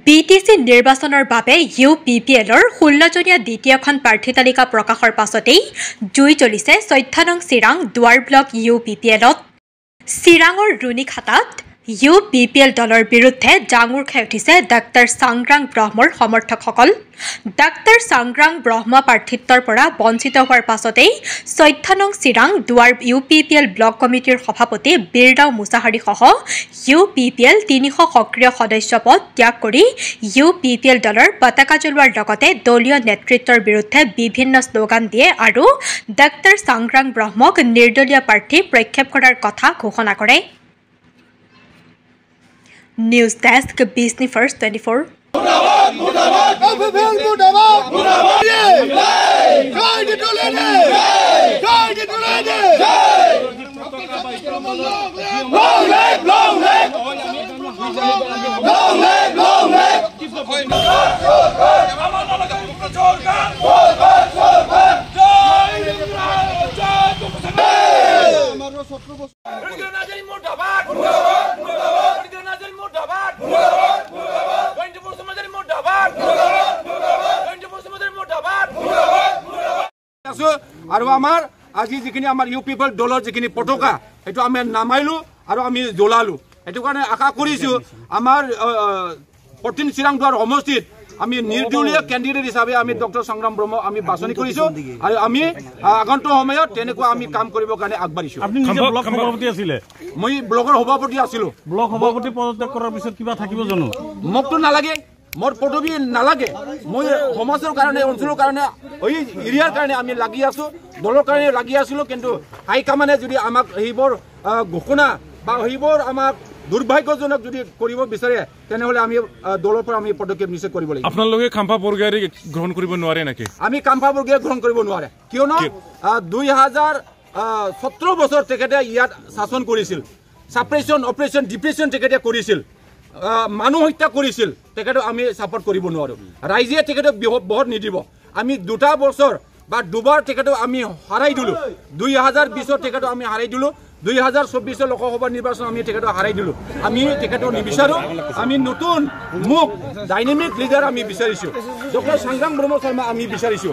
BTC নিৰ্বাচনৰ বাবে UPPLৰ 16জনীয়া দ্বিতীয়খন প্ৰাৰ্থী তালিকা প্ৰকাশৰ পাছতেই জুই জ্বলিছে 14 নং চিৰাং দুৱাৰ ব্লক UPPLত। চিৰাঙৰ ৰুণীখাটাত UPPL দলৰ বিৰুদ্ধে ডাঙৰ খাই উঠিছে ডাক্তৰ সংগ্ৰাম ব্ৰহ্মৰ সমৰ্থকসকল। ডাক্তৰ সংগ্ৰাম ব্ৰহ্ম প্ৰাৰ্থিত্বৰ পৰা বঞ্চিত হোৱাৰ পাছতেই 14 নং চিৰাং দুৱাৰ UPPL ব্লক কমিটিৰ সভাপতি বীৰদাও মুছাহাৰী সহ UPPL 300 সক্ৰিয় সদস্য পদ ত্যাগ কৰি UPPL দলৰ পতাকা জ্বলোৱাৰ লগতে দলীয় নেতৃত্বৰ বিৰুদ্ধে বিভিন্ন শ্লোগান দিয়ে আৰু ডাক্তৰ সংগ্ৰাম ব্ৰহ্মক নিৰ্দলীয় প্ৰাৰ্থী প্ৰক্ষেপ কৰাৰ কথা ঘোষণা কৰে। News Desk, Business First 24. আৰু আমাৰ আজি যিখিনি আমাৰ UPPL দলৰ যিখিনি পতাকা সেইটো আমি নামাইলো আৰু আমি জ্বলালো। সেইটো কাৰণে আশা কৰিছো আমাৰ 14 চিৰাং দুৱাৰ সমষ্টিত আমি নিৰ্দলীয় কেণ্ডিডেট হিচাপে আমি ডক্টৰ সংগ্ৰাম ব্ৰহ্ম আমি বাছনি কৰিছো আৰু আমি আগন্তুক সময়ত তেনেকুৱা আমি কাম কৰিবৰ কাৰণে আগবাঢ়িছো। আপুনি নিজে ব্লক সভাপতি আছিলে? মই ব্লকৰ সভাপতি আছিলো। ব্লক সভাপতি পদত্যাগ কৰাৰ পিছত কিবা থাকিব জানো? মোকতো নালাগে, মোৰ পদবী নালাগে। মই সমাজৰ কাৰণে অঞ্চলৰ কাৰণে এই এৰিয়াৰ কাৰণে আমি লাগি আছো, দলৰ কাৰণে লাগি আছিলো। কিন্তু হাইকমাণ্ডে যদি আমাক সেইবোৰ ঘোষণা বা সেইবোৰ আমাক দুৰ্ভাগ্যজনক যদি কৰিব বিচাৰে তেনেহলে আমি দলৰ পৰা আমি পদক্ষেপ নিশ্চয় কৰিব লাগিব। আপোনালোকে খাম্পা বৰগয়াৰী গ্ৰহণ কৰিব নোৱাৰে নেকি? আমি খাম্পা বৰগয়াৰী গ্ৰহণ কৰিব নোৱাৰে, কিয়নো 2017 বছৰ তেখেতে ইয়াত শাসন কৰিছিল। ছাপ্ৰেছন অপাৰেশ্যন ডিপ্ৰেশ্যন তেখেতে কৰিছিল, মানুহ হত্যা কৰিছিল। তেখেতক আমি ছাপোৰ্ট কৰিব নোৱাৰো। ৰাইজে তেখেতক বহুত নিদিব। আমি 2 বছৰ বা 2 বাৰ তেখেতক আমি হাৰাই দিলো। 2020 তেখেতক আমি হাৰাই দিলো। 2024 লোকসভা নিৰ্বাচন আমি তেখেতক হাৰাই দিলো। আমি তেখেতক নিবিচাৰো। আমি নতুন মুখ ডাইনামিক লিডাৰ আমি বিচাৰিছো। ডক্টৰ সংগ্ৰাম ব্ৰহ্ম শৰ্মা আমি বিচাৰিছো।